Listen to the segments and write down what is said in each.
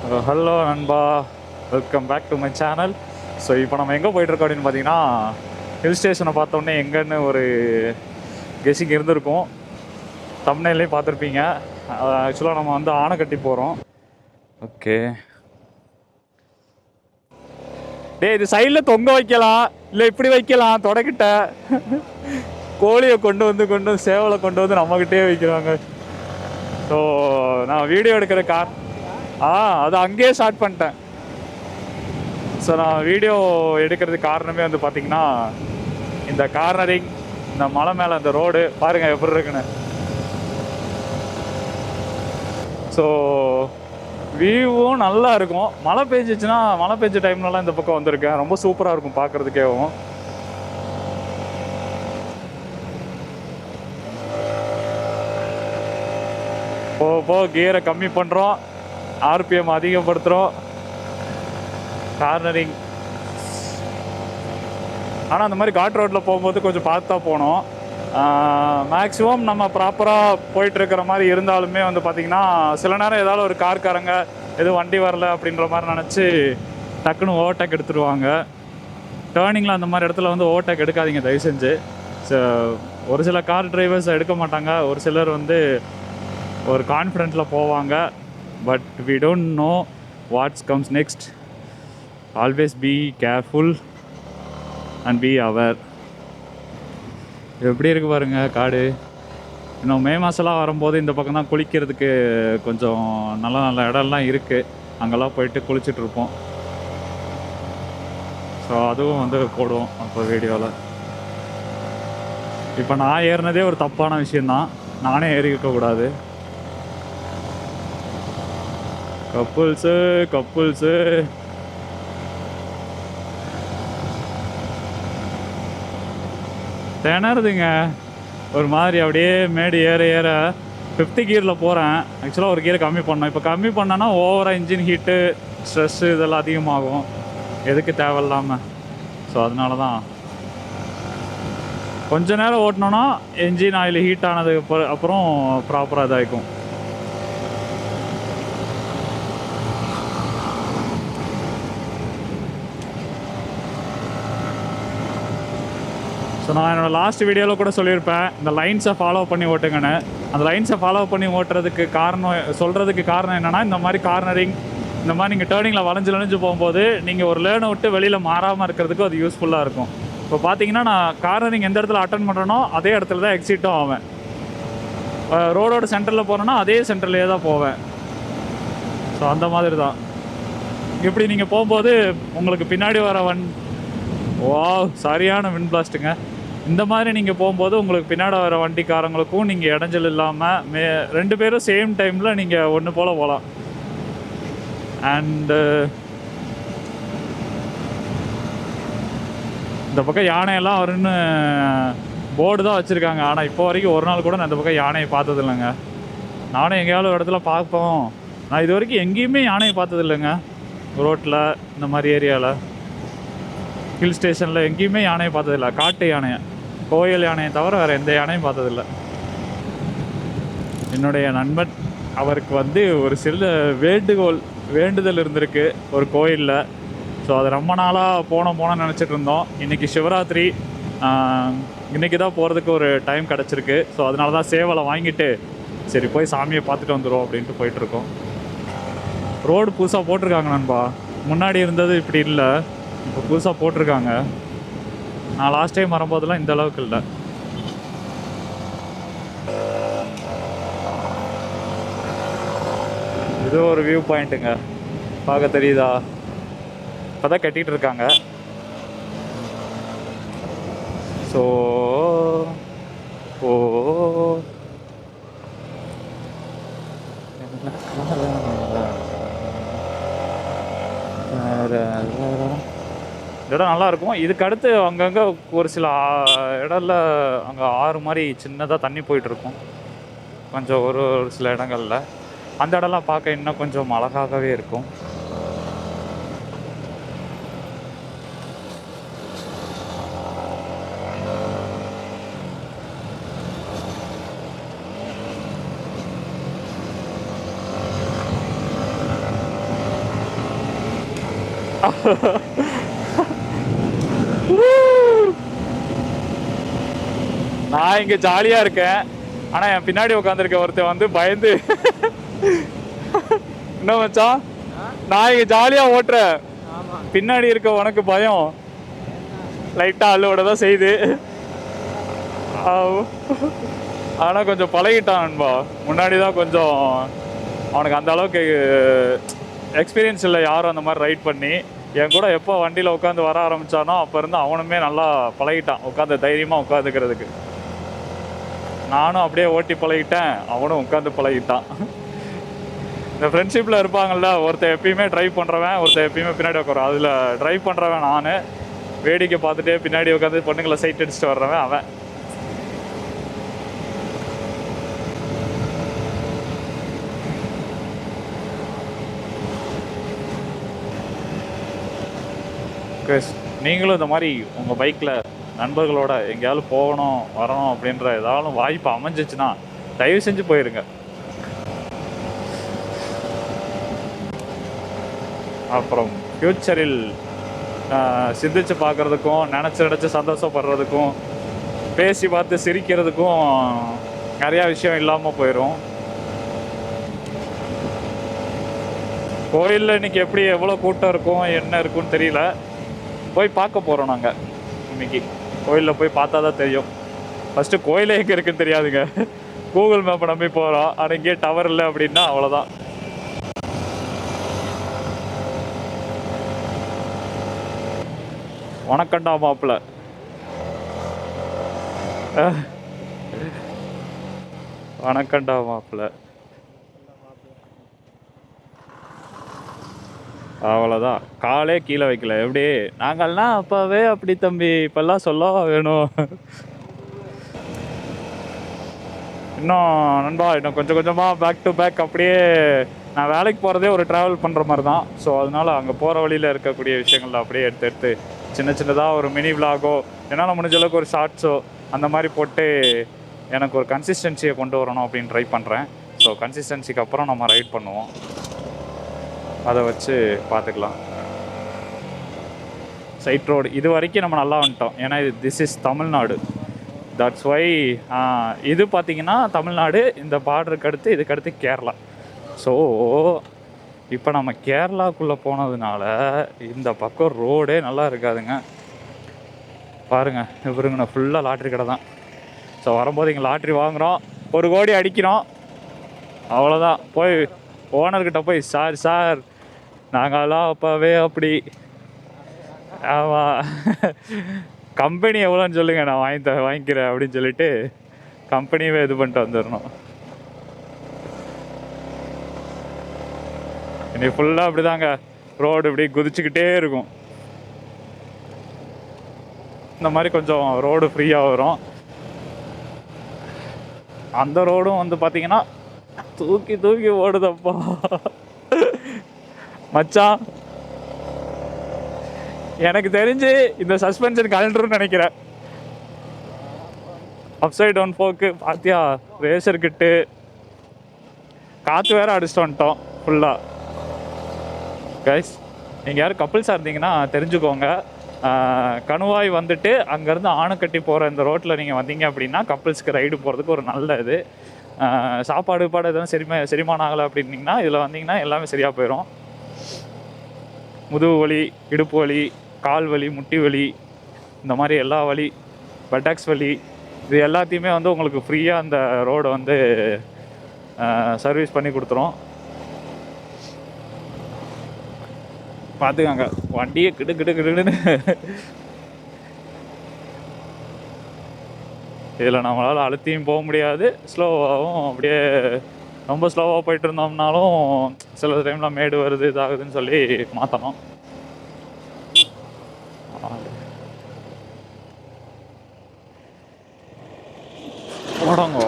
Hello நண்பா, welcome back to my channel. So இப்போ நம்ம எங்கே போயிட்டுருக்கோம் அப்படின்னு பார்த்தீங்கன்னா, ஹில் ஸ்டேஷனை பார்த்தோன்னே எங்கன்னு ஒரு கெஸிங் இருந்திருக்கும். தம்ப்நெயிலே பார்த்துருப்பீங்க. ஆக்சுவலாக நம்ம வந்து ஆனைக்கட்டி போகிறோம். ஓகே, டே இது சைடில் தொங்க வைக்கலாம், இல்லை இப்படி வைக்கலாம். தொடக்கிட்ட கோழியை கொண்டு வந்து சேவலை கொண்டு வந்து நம்மக்கிட்டே வைக்கிறாங்க. ஸோ நான் வீடியோ எடுக்கிற அது அங்கேயே ஸ்டார்ட் பண்ணிட்டேன். ஸோ நான் வீடியோ எடுக்கிறதுக்கு காரணமே வந்து பார்த்திங்கன்னா, இந்த கார்னரிங், இந்த மலை மேலே இந்த ரோடு பாருங்கள் எப்படி இருக்குன்னு. ஸோ வியூவும் நல்லா இருக்கும். மழை பெஞ்சிச்சுன்னா, மழை பெஞ்ச டைம்லலாம் இந்த பக்கம் வந்திருக்கேன். ரொம்ப சூப்பராக இருக்கும் பார்க்குறதுக்கேவும். போக கியரை கம்மி பண்ணுறோம், ஆர்பிஎம் அதிகப்படுத்துகிறோம். கார்னரிங் ஆனால் அந்த மாதிரி காட் ரோட்டில் போகும்போது கொஞ்சம் பார்த்து தான் போகணும். மேக்ஸிமம் நம்ம ப்ராப்பராக போயிட்டுருக்கிற மாதிரி இருந்தாலுமே வந்து பார்த்திங்கன்னா, சில நேரம் ஏதாவது ஒரு கார்காரங்க எதுவும் வண்டி வரல அப்படின்ற மாதிரி நினச்சி டக்குன்னு ஓவர்டேக் எடுத்துருவாங்க. டேர்னிங்கில் அந்த மாதிரி இடத்துல வந்து ஓவர்டேக் எடுக்காதீங்க தயவு செஞ்சு. ஸோ ஒரு சில கார் டிரைவர்ஸ் எடுக்க மாட்டாங்க, ஒரு சிலர் வந்து ஒரு கான்ஃபிடென்ட்டில் போவாங்க. But we don't know what's comes next. Always be careful and be aware. எப்படி இருக்குது பாருங்கள் காடு. இன்னும் மே மாதம்லாம் வரும்போது இந்த பக்கம் தான் குளிக்கிறதுக்கு கொஞ்சம் நல்ல நல்ல இடம்லாம் இருக்குது. அங்கெல்லாம் போயிட்டு குளிச்சிட்ருப்போம். ஸோ அதுவும் வந்து போடுவோம் அப்போ வீடியோவில். இப்போ நான் ஏறினதே ஒரு தப்பான விஷயந்தான், நானே ஏறி இருக்கக்கூடாது. கப்புள்ஸு திணறுதுங்க ஒரு மாதிரி. அப்படியே மேடு ஏற 5th கியரில் போகிறேன். ஆக்சுவலாக ஒரு கியரை கம்மி பண்ணோம். இப்போ கம்மி பண்ணோன்னா ஓவராக இன்ஜின் ஹீட்டு, ஸ்ட்ரெஸ்ஸு இதெல்லாம் அதிகமாகும், எதுக்கு தேவையில்லாமல். ஸோ அதனால தான் கொஞ்ச நேரம் ஓட்டினோன்னா என்ஜின் ஆயில் ஹீட் ஆனதுக்கு அப்புறம் ப்ராப்பராக இதாகிக்கும். ஸோ நான் என்னோடய லாஸ்ட் வீடியோவில் கூட சொல்லியிருப்பேன், இந்த லைன்ஸை ஃபாலோ பண்ணி ஓட்டுங்கன்னு. அந்த லைன்ஸை ஃபாலோ பண்ணி ஓட்டுறதுக்கு சொல்கிறதுக்கு காரணம் என்னென்னா, இந்த மாதிரி கார்னரிங், இந்த மாதிரி நீங்கள் டேர்னிங்கில் வளைஞ்சு போகும்போது நீங்கள் ஒரு லேனை விட்டு வெளியில் மாறாமல் இருக்கிறதுக்கு அது யூஸ்ஃபுல்லாக இருக்கும். இப்போ பார்த்தீங்கன்னா, நான் கார்னரிங் எந்த இடத்துல அட்டன் பண்ணுறேனோ அதே இடத்துல தான் எக்ஸிட்டும் ஆவேன். ரோடோட சென்டரில் போனேன்னா அதே சென்டர்லேயே தான் போவேன். ஸோ அந்த மாதிரி தான். இப்படி நீங்கள் போகும்போது உங்களுக்கு பின்னாடி வர சரியான விண்ட் பிளாஸ்ட்டுங்க. இந்த மாதிரி நீங்கள் போகும்போது உங்களுக்கு பின்னாடி வர வண்டிக்காரங்களுக்கும் நீங்கள் இடைஞ்சல் இல்லாமல் 2 பேரும் சேம் டைமில் நீங்கள் ஒன்று போல் போகலாம். அண்டு இந்த பக்கம் யானையெல்லாம் வரும்னு போர்டு தான் வச்சுருக்காங்க. ஆனால் இப்போ வரைக்கும் ஒரு நாள் கூட நான் இந்த பக்கம் யானையை பார்த்தது இல்லைங்க. நானும் எங்கேயாவது ஒரு இடத்துல பார்ப்போம், நான் இது வரைக்கும் எங்கேயுமே யானையை பார்த்தது இல்லைங்க. ரோட்டில் இந்த மாதிரி ஏரியாவில், ஹில் ஸ்டேஷனில் எங்கேயுமே யானையை பார்த்ததில்லை. காட்டு யானையை, கோயில் யானையை தவிர வேறு எந்த யானையும் பார்த்ததில்லை. என்னுடைய நண்பன், அவருக்கு வந்து ஒரு சில வேண்டுதல் இருந்திருக்கு ஒரு கோயிலில். ஸோ அது ரொம்ப நாளாக போனோம்னு நினச்சிட்டு இருந்தோம். இன்றைக்கி சிவராத்திரி, இன்றைக்கி தான் போகிறதுக்கு ஒரு டைம் கிடச்சிருக்கு. ஸோ அதனால தான் சேவலை வாங்கிட்டு சரி போய் சாமியை பார்த்துட்டு வந்துடுவோம் அப்படின்ட்டு போயிட்டுருக்கோம். ரோடு புதுசாக போட்டிருக்காங்க நண்பா. முன்னாடி இருந்தது இப்படி இல்லை, இப்போ புதுசாக போட்டிருக்காங்க. நான் லாஸ்ட் டைம் வரும்போதெல்லாம் இந்த அளவுக்கு இல்லை. இது ஒரு வியூ பாயிண்ட்டுங்க, பார்க்க தெரியுதா? இப்போ தான் கட்டிகிட்டு இருக்காங்க. ஸோ இடம் நல்லாயிருக்கும். இதுக்கு அடுத்து அங்கங்கே ஒரு சில இடம்ல அங்கே ஆறு மாதிரி சின்னதாக தண்ணி போயிட்டுருக்கும் கொஞ்சம் ஒரு சில இடங்களில். அந்த இடம்லாம் பார்க்க இன்னும் கொஞ்சம் அழகாகவே இருக்கும். நான் இங்க ஜாலியா இருக்கேன், ஆனா என் பின்னாடி உட்காந்துருக்க ஒருத்தன் வந்து பயந்து என்ன மச்சான், நான் இங்க ஜாலியா ஓட்டுறேன், பின்னாடி இருக்க உனக்கு பயம் லைட்டா அள்ளோட தான் செய்யுது. ஆனா கொஞ்சம் பழகிட்டான் நண்பா. முன்னாடி தான் கொஞ்சம் அவனுக்கு அந்த அளவுக்கு எக்ஸ்பீரியன்ஸ் இல்லை யாரும் அந்த மாதிரி ரைட் பண்ணி. என் கூட எப்போ வண்டியில் உட்காந்து வர ஆரம்பித்தானோ அப்போ இருந்து அவனுமே நல்லா பழகிட்டான், உட்காந்து தைரியமாக உட்காந்துக்கிறதுக்கு. நானும் அப்படியே ஓட்டி பழகிட்டேன், அவனும் உட்காந்து பழகிட்டான். இந்த ஃப்ரெண்ட்ஷிப்பில் இருப்பாங்கள்ல, ஒருத்தர் எப்பயுமே ட்ரைவ் பண்ணுறவன், ஒருத்தர் எப்பயுமே பின்னாடி உட்காரோம். அதில் ட்ரைவ் பண்ணுறவன் நான், வேடிக்கை பார்த்துட்டே பின்னாடி உட்காந்து பொண்ணுங்களை சைட் அடிச்சுட்டு வர்றவன் அவன். நீங்களும் இந்த மாதிரி உங்கள் பைக்கில் நண்பர்களோட எங்கேயாவது போகணும் வரணும் அப்படின்ற ஏதாவது வாய்ப்பு அமைஞ்சிச்சுன்னா தயவு செஞ்சு போயிருங்க. அப்புறம் ஃப்யூச்சரில் சிந்திச்சு பார்க்குறதுக்கும், நினச்சி சந்தோஷப்படுறதுக்கும், பேசி பார்த்து சிரிக்கிறதுக்கும் நிறையா விஷயம் இல்லாமல் போயிடும். கோயிலில் இன்றைக்கி எப்படி எவ்வளோ கூட்டம் இருக்கும் என்ன இருக்குன்னு தெரியல, போய் பார்க்க போகிறோம் நாங்கள் இன்னைக்கு. கோயிலில் போய் பார்த்தா தான் தெரியும். ஃபஸ்ட்டு கோயிலே எங்கே இருக்குன்னு தெரியாதுங்க, கூகுள் மேப்பை நம்பி போகிறோம், ஆனால் இங்கேயே டவர் இல்லை அப்படின்னா அவ்வளோதான். வணக்கண்டா மாப்பிள்ள. வணக்கண்டா மாப்பிள்ள. அவ்வளோதான், காலே கீழே வைக்கல. எப்படி நாங்கள்லாம் அப்போவே அப்படி தம்பி, இப்போல்லாம் சொல்ல வேணும். இன்னும் நண்பா, இன்னும் கொஞ்சம் கொஞ்சமாக பேக் டு பேக் அப்படியே நான் வேலைக்கு போகிறதே ஒரு ட்ராவல் பண்ணுற மாதிரி தான். ஸோ அதனால் அங்கே போகிற வழியில் இருக்கக்கூடிய விஷயங்கள் அப்படியே எடுத்து சின்ன சின்னதாக ஒரு மினி விலாகோ, என்னால் முடிஞ்ச அளவுக்கு ஒரு ஷார்ட்ஸோ அந்த மாதிரி போட்டு எனக்கு ஒரு கன்சிஸ்டன்சியை கொண்டு வரணும் அப்படின்னு ட்ரை பண்ணுறேன். ஸோ கன்சிஸ்டன்சிக்கு அப்புறம் நம்ம ரைட் பண்ணுவோம், அதை வச்சு பார்த்துக்கலாம். சைட் ரோடு இது வரைக்கும் நம்ம நல்லா வந்துட்டோம், ஏன்னா இது this is Tamil Nadu. That's why இது பார்த்திங்கன்னா தமிழ்நாடு, இந்த பார்டருக்கு அடுத்து இதுக்கடுத்து கேரளா. ஸோ இப்போ நம்ம கேரளாக்குள்ளே போனதுனால இந்த பக்கம் ரோடே நல்லா இருக்காதுங்க. பாருங்கள் இவருங்கண்ணா ஃபுல்லாக லாட்ரி கடை தான். ஸோ வரும்போது இங்கே லாட்ரி வாங்குகிறோம், 1 கோடி அடிக்கிறோம், அவ்வளோதான். போய் ஓனர்கிட்ட போய் சார் நாங்கள்லாம் அப்போவே அப்படி, ஆமாம் கம்பெனி எவ்வளோன்னு சொல்லுங்கள் நான் வாங்கிக்கிறேன் அப்படின்னு சொல்லிட்டு கம்பெனியவே இது பண்ணிட்டு வந்துடணும். இன்னைக்கு ஃபுல்லாக அப்படி தாங்க, ரோடு இப்படி குதிச்சுக்கிட்டே இருக்கும். இந்த மாதிரி கொஞ்சம் ரோடு ஃப்ரீயாக வரும். அந்த ரோடும் வந்து பார்த்தீங்கன்னா தூக்கி தூக்கி ஓடுதப்பா மச்சான். எனக்கு தெரிஞ்சு இந்த சஸ்பென்ஷன் கலண்டர்னு நினைக்கிறேன். அப்சைட் டவுன் போக்கு பார்த்தியா, ரேசர் கிட்டு காற்று வேறு அடிச்சுட்டு வந்துட்டோம் ஃபுல்லாக. கைஸ், நீங்கள் யாரும் கப்புள்ஸாக இருந்தீங்கன்னா தெரிஞ்சுக்கோங்க, கணுவாய் வந்துட்டு அங்கேருந்து ஆணுக்கட்டி போகிற இந்த ரோட்டில் நீங்கள் வந்தீங்க அப்படின்னா கப்புள்ஸ்க்கு ரைடு போகிறதுக்கு ஒரு நல்ல இது. சாப்பாடு எதுவும் செரிமானம் ஆகலை அப்படின்னிங்கன்னா இதில் வந்தீங்கன்னா எல்லாமே சரியாக போயிடும். முதுகு வலி, இடுப்பு வலி, கால் வலி, முட்டி வலி, இந்த மாதிரி எல்லா வலி, பட்டாக்ஸ் வலி, இது எல்லாத்தையுமே வந்து உங்களுக்கு ஃப்ரீயாக அந்த ரோடை வந்து சர்வீஸ் பண்ணி கொடுத்துரும். பார்த்துக்காங்க வண்டியை கிடுன்னு இதில் நம்மளால் அழுத்தியும் போக முடியாது, ஸ்லோவாகவும் அப்படியே ரொம்ப ஸ்லோவாக போயிட்டு இருந்தோம்னாலும் சில டைமில் மேடு வருது இதாகுதுன்னு சொல்லி மாற்றணும். போடுங்க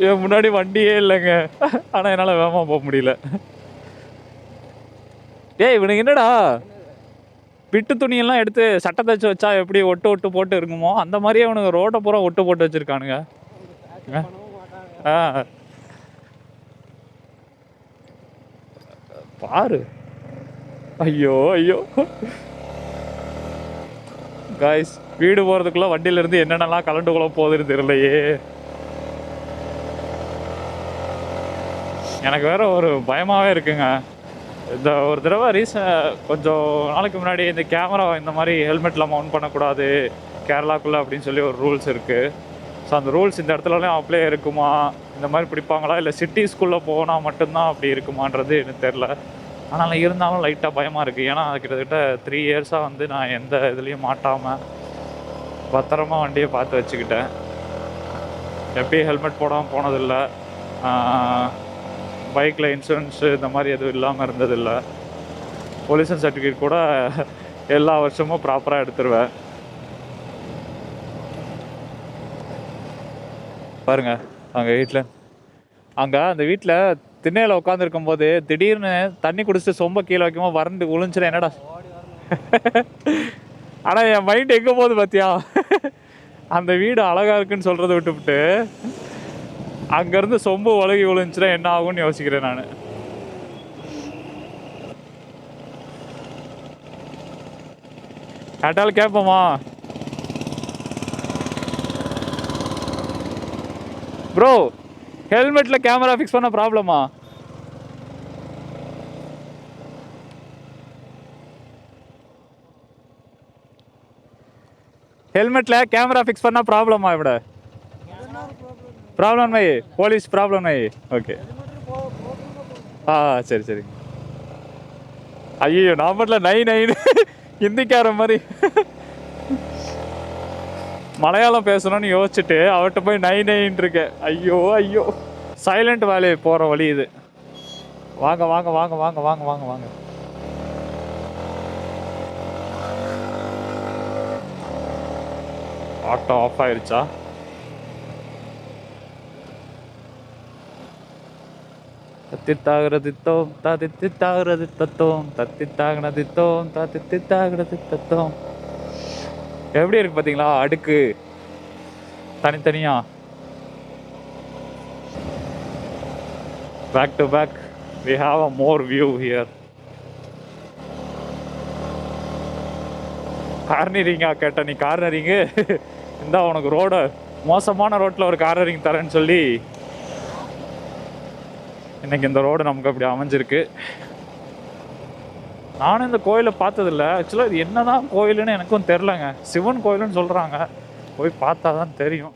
என் முன்னாடி வண்டியே இல்லைங்க, ஆனால் என்னால் வேகமாக போக முடியல. டேய் இவனுக்கு என்னடா பிட்டு துணியெல்லாம் எடுத்து சட்டை தச்சு வச்சா எப்படி ஒட்டு ஒட்டு போட்டு இருக்குமோ அந்த மாதிரியே அவனுக்கு ரோட்டை பூரா ஒட்டு போட்டு வச்சிருக்கானுங்க. ஆ பாரு. ஐயோ ஐயோ காய்ஸ், வீடு போகிறதுக்குள்ள வண்டியிலேருந்து என்னென்னலாம் கலண்டு கொள்ள போகுதுன்னு தெரியலையே. எனக்கு வேற ஒரு பயமாகவே இருக்குங்க. இந்த ஒரு தடவை கொஞ்சம் நாளைக்கு முன்னாடி இந்த கேமரா இந்த மாதிரி ஹெல்மெட்டில் மவுண்ட் பண்ணக்கூடாது கேரளாக்குள்ளே அப்படின்னு சொல்லி ஒரு ரூல்ஸ் இருக்குது. ஸோ அந்த ரூல்ஸ் இந்த இடத்துலலாம் அப்ளை இருக்குமா, இந்த மாதிரி பிடிப்பாங்களா, இல்லை சிட்டிஸ்குள்ளே போனால் மட்டும்தான் அப்படி இருக்குமான்றது எனக்கு தெரில. ஆனால் இருந்தாலும் லைட்டாக பயமாக இருக்குது. ஏன்னா கிட்டத்தட்ட 3 இயர்ஸாக வந்து நான் எந்த இதுலேயும் மாட்டாமல் பத்திரமா வண்டியை பார்த்து வச்சுக்கிட்டேன். எப்பயும் ஹெல்மெட் போடாமல் போனதில்லை. பைக்கில் இன்சூரன்ஸு இந்த மாதிரி எதுவும் இல்லாமல் இருந்ததில்லை. பொல்யூஷன் சர்டிஃபிகேட் கூட எல்லா வருஷமும் ப்ராப்பராக எடுத்துருவேன். பாருங்க அங்கே அந்த வீட்டில் திண்ணையில் உட்காந்துருக்கும் போது திடீர்னு தண்ணி குடிச்சிட்டு சொம்ப கீழே வைக்கும்போது வறண்டு விழுந்துச்சுன்னா என்னடா. ஆனால் என் மைண்ட் எங்கே போகுது பார்த்தியா, அந்த வீடு அழகாக இருக்குன்னு சொல்கிறத விட்டுவிட்டு அங்கேருந்து சொம்பு உலகி விழுந்துச்சுன்னா என்ன ஆகும்னு யோசிக்கிறேன் நான். கேட்டாலும் கேட்போமா ப்ரோ, ஹெல்மெட்டில் கேமரா ஃபிக்ஸ் பண்ண ப்ராப்ளமா? ஹெல்மெட்டில் கேமரா ஃபிக்ஸ் பண்ண ப்ராப்ளமா? இவிட ப்ராப்ளம் நை, போலீஸ் ப்ராப்ளம் நை. ஓகே சரி சரி. ஐயோ நான் மட்டும் நை நைன்னு ஹிந்திக்கார மாதிரி மலையாளம் பேசணும்னு யோசிச்சுட்டு அவர்கிட்ட போய் நை நைன்னு இருக்கேன். ஐயோ ஐயோ. சைலண்ட் வேலி போகிற வழி இது. வாங்க வாங்க வாங்க வாங்க வாங்க வாங்க வாங்க. ஆட்டோ ஆஃப் ஆயிருச்சா? தத்தித்தாகிறதித்தோம் தத்தித்தாகிறதித்தோம் தத்தித்தாகிறதித்தோம் தத்தித்தாகிறதித்தோம். எப்படி இருக்கு பார்த்தீங்களா அடுக்கு தனித்தனியா. Back to back we have a more view here. கார்னரிங்கா கேட்ட நீ கார்னரிங்கு இந்தா உனக்கு ரோட மோசமான ரோட்டில் ஒரு கார்னரிங் தரேன்னு சொல்லி இன்னைக்கு இந்த ரோடு நமக்கு அப்படி அமைஞ்சிருக்கு. நானும் இந்த கோயிலை பார்த்ததில்ல. ஆக்சுவலாக இது என்னதான் கோயிலுன்னு எனக்கும் தெரிலங்க. சிவன் கோயிலுன்னு சொல்கிறாங்க, போய் பார்த்தா தான் தெரியும்.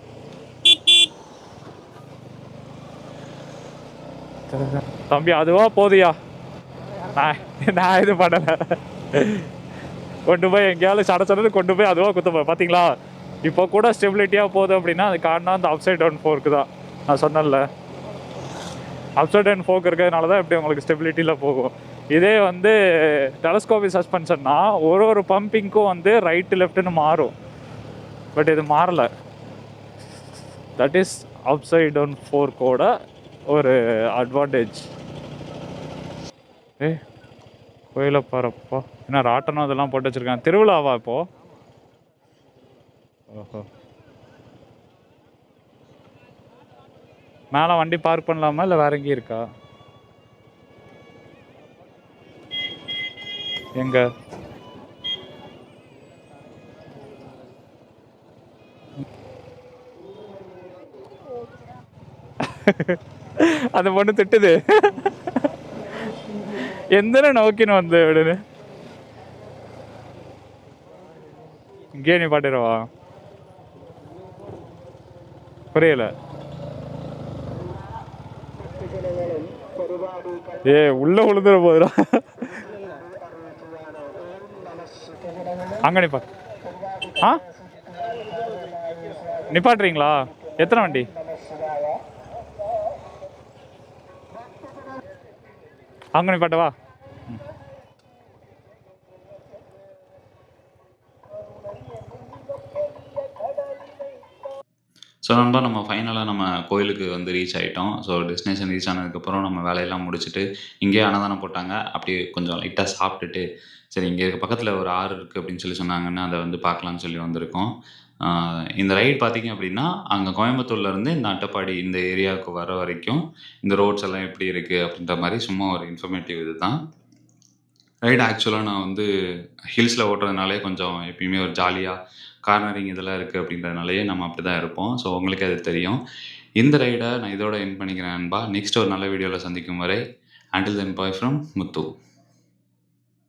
தம்பி அதுவா போதியா, நான் இது பண்ணலை. கொண்டு போய் எங்கேயாவது சடச்சடன்னு கொண்டு போய் அதுவாக குத்த. பார்த்தீங்களா இப்போ கூட ஸ்டெபிலிட்டியாக போகுது அப்படின்னா அது காரணம் அந்த அப்சைட் டவுன் ஃபோர்க்கு தான். நான் சொன்னேன்ல, அப்சைட் டவுன் ஃபோர்க் இருக்கிறதுனால தான் எப்படி உங்களுக்கு ஸ்டெபிலிட்டியில் போகும். இதே வந்து டெலஸ்கோபிக் சஸ்பென்ஷன்னா ஒரு பம்பிங்க்கும் வந்து ரைட்டு லெஃப்ட்டுன்னு மாறும். பட் இது மாறலை. தட் இஸ் அப்சைட் டவுன் ஃபோர்க்கோட ஒரு அட்வான்டேஜ். கோயிலை பாருப்பா, என்ன ராட்டனம் இதெல்லாம் போட்டு வச்சுருக்காங்க. திருவிழாவா இப்போ? ஓஹோ. மேலே வண்டி பார்க் பண்ணலாமா இல்லை வேற எங்கேயும் இருக்கா? எங்க அந்த பொண்ணு திட்டுது எந்த நோக்கின்னு வந்து விடுன்னு. இங்கே நீ பாட்டுருவா புரியல. உள்ள உழுந்துட போதுடா. அங்க நிப்பா. நிப்பாட்டுறீங்களா? எத்தனை வண்டி? அங்க நிப்பாட்டவா? ஸோ நண்பா, நம்ம ஃபைனலாக நம்ம கோயிலுக்கு வந்து ரீச் ஆயிட்டோம். ஸோ டெஸ்டினேஷன் ரீச் ஆனதுக்கப்புறம் நம்ம வேலையெல்லாம் முடிச்சுட்டு, இங்கேயே அன்னதானம் போட்டாங்க. அப்படியே கொஞ்சம் லைட்டா சாப்பிட்டுட்டு, சரி இங்க பக்கத்துல ஒரு ஆறு இருக்கு அப்படின்னு சொன்னாங்கன்னா, அத வந்து பார்க்கலான்னு சொல்லி வந்திருக்கோம். இந்த ரைட் பார்த்தீங்க அப்படின்னா, அங்க கோயம்புத்தூர்ல இருந்து இந்த அட்டப்பாடி இந்த ஏரியாவுக்கு வர வரைக்கும், இந்த ரோட்ஸ் எல்லாம் எப்படி இருக்கு அப்படின்ற மாரி சும்மா ஒரு இன்ஃபர்மேட்டிவ் இதுதான். ரைட் ஆக்சுவலா நான் வந்து ஹில்ஸ்ல ஓட்டுறதுனாலே கொஞ்சம் எப்பயுமே ஒரு ஜாலியா, கார்னரிங் இதெல்லாம் இருக்கு அப்படின்றதுனாலயே நம்ம அப்படிதான் இருப்போம். ஸோ உங்களுக்கே அது தெரியும். இந்த ரைட நான் இதோட எண்ட் பண்ணிக்கிறேன் நண்பா. நெக்ஸ்ட் ஒரு நல்ல வீடியோல சந்திக்கும் வரை, until then bye from Muthu.